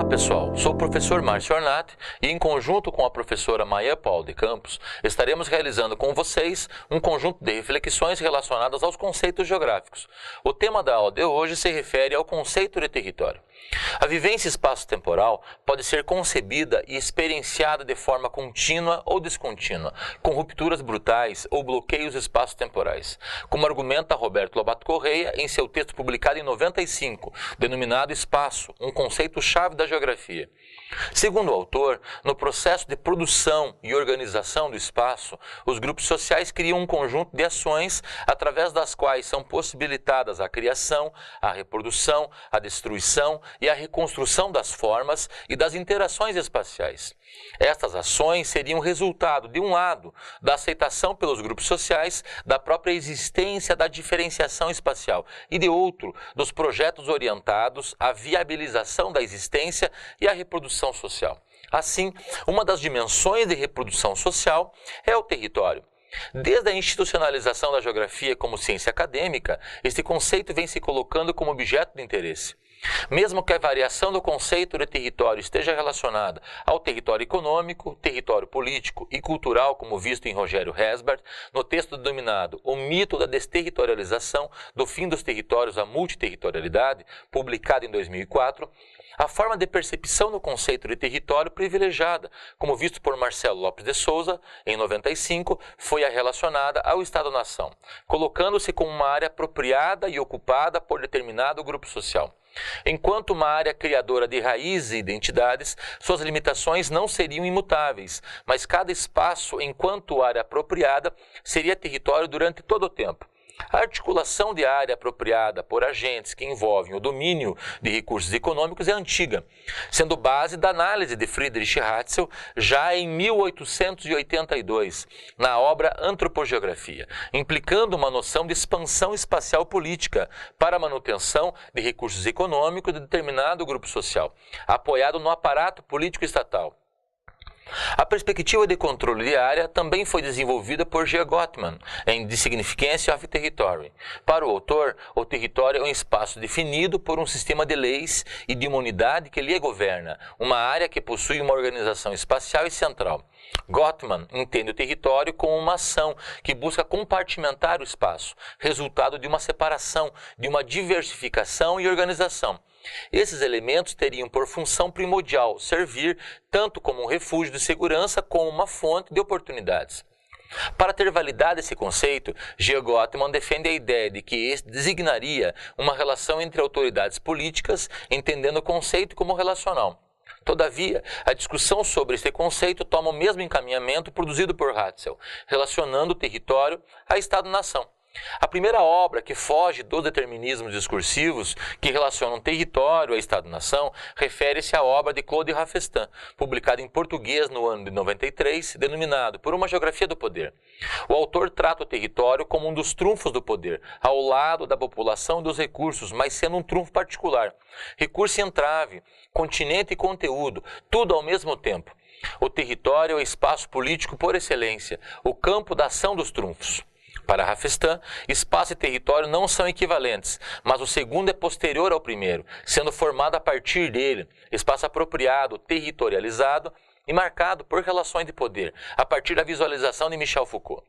pessoal, sou o professor Márcio Ornat e em conjunto com a professora Maia Paula de Campos, estaremos realizando com vocês um conjunto de reflexões relacionadas aos conceitos geográficos. O tema da aula de hoje se refere ao conceito de território. A vivência espaço-temporal pode ser concebida e experienciada de forma contínua ou descontínua, com rupturas brutais ou bloqueios espaço-temporais, como argumenta Roberto Lobato Correia em seu texto publicado em 95, denominado Espaço, um conceito-chave da geografia. Segundo o autor, no processo de produção e organização do espaço, os grupos sociais criam um conjunto de ações através das quais são possibilitadas a criação, a reprodução, a destruição e a reconstrução das formas e das interações espaciais. Estas ações seriam resultado, de um lado, da aceitação pelos grupos sociais da própria existência da diferenciação espacial e, de outro, dos projetos orientados à viabilização da existência e à reprodução social. Assim, uma das dimensões de reprodução social é o território. Desde a institucionalização da geografia como ciência acadêmica, este conceito vem se colocando como objeto de interesse. Mesmo que a variação do conceito de território esteja relacionada ao território econômico, território político e cultural, como visto em Rogério Hesbert, no texto denominado O Mito da Desterritorialização, do Fim dos Territórios à Multiterritorialidade, publicado em 2004, a forma de percepção do conceito de território privilegiada, como visto por Marcelo Lopes de Souza, em 95, foi a relacionada ao Estado-nação, colocando-se como uma área apropriada e ocupada por determinado grupo social. Enquanto uma área criadora de raízes e identidades, suas limitações não seriam imutáveis, mas cada espaço, enquanto área apropriada, seria território durante todo o tempo. A articulação de área apropriada por agentes que envolvem o domínio de recursos econômicos é antiga, sendo base da análise de Friedrich Ratzel já em 1882, na obra Antropogeografia, implicando uma noção de expansão espacial política para a manutenção de recursos econômicos de determinado grupo social, apoiado no aparato político estatal. A perspectiva de controle de área também foi desenvolvida por G. Gottman, em The Significance of Territory. Para o autor, o território é um espaço definido por um sistema de leis e de uma unidade que lhe governa, uma área que possui uma organização espacial e central. Gottman entende o território como uma ação que busca compartimentar o espaço, resultado de uma separação, de uma diversificação e organização. Esses elementos teriam por função primordial servir tanto como um refúgio de segurança como uma fonte de oportunidades. Para ter validade esse conceito, G. Gottman defende a ideia de que este designaria uma relação entre autoridades políticas, entendendo o conceito como relacional. Todavia, a discussão sobre este conceito toma o mesmo encaminhamento produzido por Ratzel, relacionando o território a Estado-nação. A primeira obra que foge dos determinismos discursivos que relacionam território a Estado-nação refere-se à obra de Claude Raffestin, publicada em português no ano de 93, denominado Por uma Geografia do Poder. O autor trata o território como um dos trunfos do poder, ao lado da população e dos recursos, mas sendo um trunfo particular. Recurso e entrave, continente e conteúdo, tudo ao mesmo tempo. O território é o espaço político por excelência, o campo da ação dos trunfos. Para Raffestin, espaço e território não são equivalentes, mas o segundo é posterior ao primeiro, sendo formado a partir dele, espaço apropriado, territorializado e marcado por relações de poder, a partir da visualização de Michel Foucault.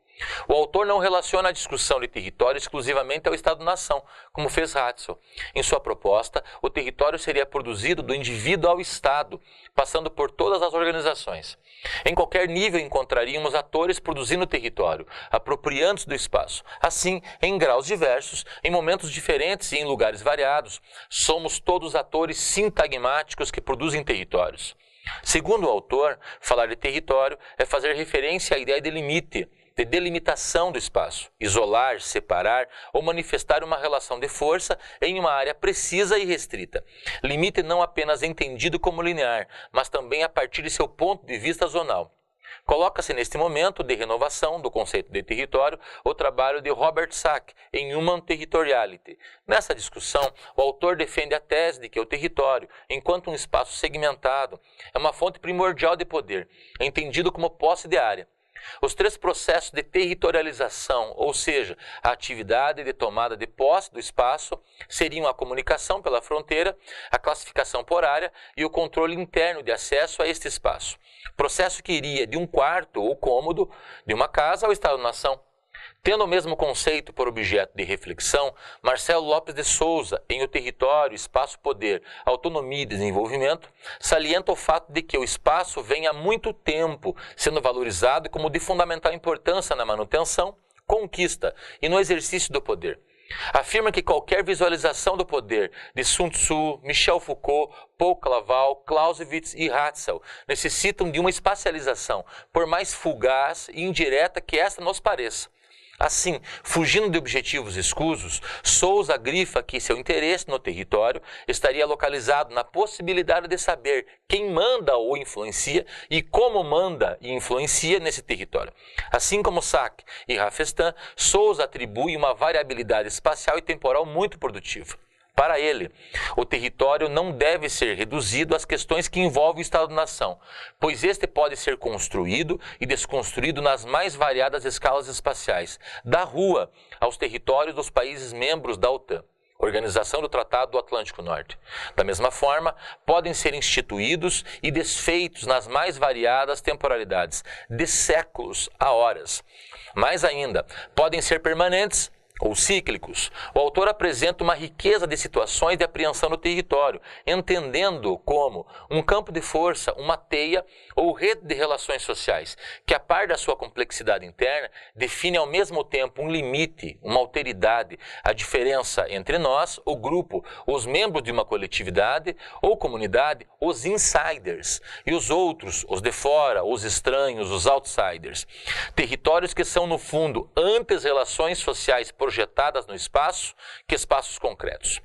O autor não relaciona a discussão de território exclusivamente ao Estado-nação, como fez Ratzel. Em sua proposta, o território seria produzido do indivíduo ao Estado, passando por todas as organizações. Em qualquer nível encontraríamos atores produzindo território, apropriando-se do espaço. Assim, em graus diversos, em momentos diferentes e em lugares variados, somos todos atores sintagmáticos que produzem territórios. Segundo o autor, falar de território é fazer referência à ideia de limite, de delimitação do espaço, isolar, separar ou manifestar uma relação de força em uma área precisa e restrita. Limite não apenas entendido como linear, mas também a partir de seu ponto de vista zonal. Coloca-se neste momento de renovação do conceito de território o trabalho de Robert Sachs em Human Territoriality. Nessa discussão, o autor defende a tese de que o território, enquanto um espaço segmentado, é uma fonte primordial de poder, entendido como posse de área. Os 3 processos de territorialização, ou seja, a atividade de tomada de posse do espaço, seriam a comunicação pela fronteira, a classificação por área e o controle interno de acesso a este espaço. Processo que iria de um quarto ou cômodo de uma casa ao Estado-nação. Tendo o mesmo conceito por objeto de reflexão, Marcelo Lopes de Souza, em O Território, Espaço, Poder, Autonomia e Desenvolvimento, salienta o fato de que o espaço vem há muito tempo sendo valorizado como de fundamental importância na manutenção, conquista e no exercício do poder. Afirma que qualquer visualização do poder de Sun Tzu, Michel Foucault, Paul Claval, Clausewitz e Ratzel necessitam de uma espacialização, por mais fugaz e indireta que esta nos pareça. Assim, fugindo de objetivos escusos, Souza grifa que seu interesse no território estaria localizado na possibilidade de saber quem manda ou influencia e como manda e influencia nesse território. Assim como Sack e Rafestan, Souza atribui uma variabilidade espacial e temporal muito produtiva. Para ele, o território não deve ser reduzido às questões que envolvem o Estado-nação, pois este pode ser construído e desconstruído nas mais variadas escalas espaciais, da rua aos territórios dos países membros da OTAN, Organização do Tratado do Atlântico Norte. Da mesma forma, podem ser instituídos e desfeitos nas mais variadas temporalidades, de séculos a horas. Mais ainda, podem ser permanentes ou cíclicos. O autor apresenta uma riqueza de situações de apreensão no território, entendendo como um campo de força, uma teia ou rede de relações sociais, que a par da sua complexidade interna, define ao mesmo tempo um limite, uma alteridade, a diferença entre nós, o grupo, os membros de uma coletividade ou comunidade, os insiders, e os outros, os de fora, os estranhos, os outsiders. Territórios que são, no fundo, antes relações sociais projetadas no espaço que espaços concretos.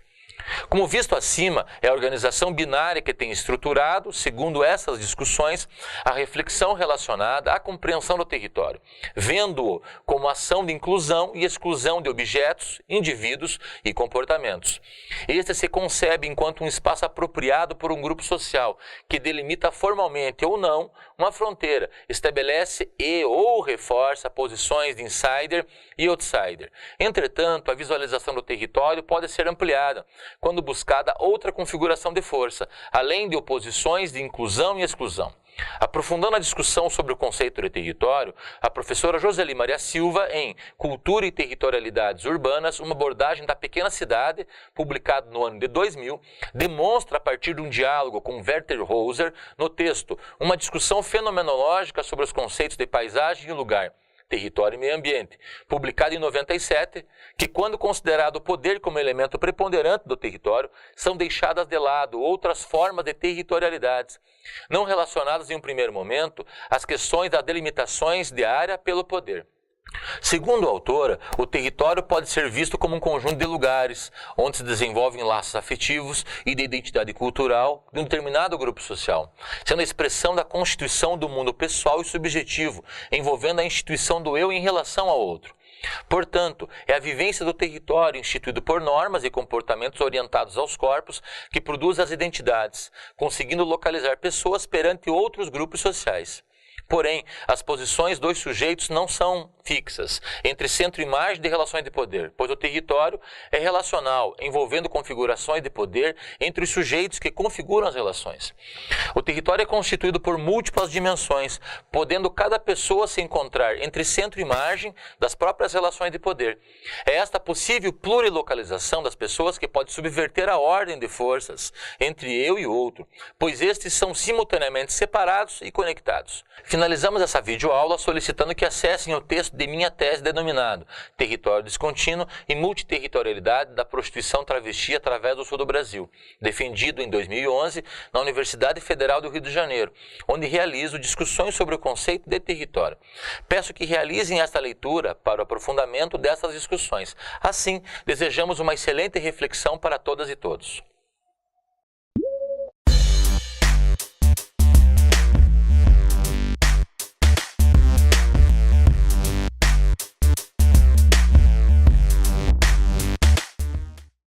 Como visto acima, é a organização binária que tem estruturado, segundo essas discussões, a reflexão relacionada à compreensão do território, vendo-o como ação de inclusão e exclusão de objetos, indivíduos e comportamentos. Este se concebe enquanto um espaço apropriado por um grupo social, que delimita formalmente ou não uma fronteira, estabelece e ou reforça posições de insider e outsider. Entretanto, a visualização do território pode ser ampliada, quando buscada outra configuração de força, além de oposições de inclusão e exclusão. Aprofundando a discussão sobre o conceito de território, a professora Joseli Maria Silva, em Cultura e Territorialidades Urbanas, uma abordagem da pequena cidade, publicado no ano de 2000, demonstra, a partir de um diálogo com Werther Hauser, no texto, uma discussão fenomenológica sobre os conceitos de paisagem e lugar, Território e Meio Ambiente, publicado em 97, que, quando considerado o poder como elemento preponderante do território, são deixadas de lado outras formas de territorialidades, não relacionadas em um primeiro momento às questões das delimitações de área pelo poder. Segundo a autora, o território pode ser visto como um conjunto de lugares onde se desenvolvem laços afetivos e de identidade cultural de um determinado grupo social, sendo a expressão da constituição do mundo pessoal e subjetivo, envolvendo a instituição do eu em relação ao outro. Portanto, é a vivência do território instituído por normas e comportamentos orientados aos corpos que produz as identidades, conseguindo localizar pessoas perante outros grupos sociais. Porém, as posições dos sujeitos não são fixas entre centro e margem de relações de poder, pois o território é relacional, envolvendo configurações de poder entre os sujeitos que configuram as relações. O território é constituído por múltiplas dimensões, podendo cada pessoa se encontrar entre centro e margem das próprias relações de poder. É esta possível plurilocalização das pessoas que pode subverter a ordem de forças entre eu e o outro, pois estes são simultaneamente separados e conectados. Finalizamos essa videoaula solicitando que acessem o texto de minha tese denominado Território Descontínuo e Multiterritorialidade da Prostituição Travesti através do Sul do Brasil, defendido em 2011 na Universidade Federal do Rio de Janeiro, onde realizo discussões sobre o conceito de território. Peço que realizem esta leitura para o aprofundamento dessas discussões. Assim, desejamos uma excelente reflexão para todas e todos.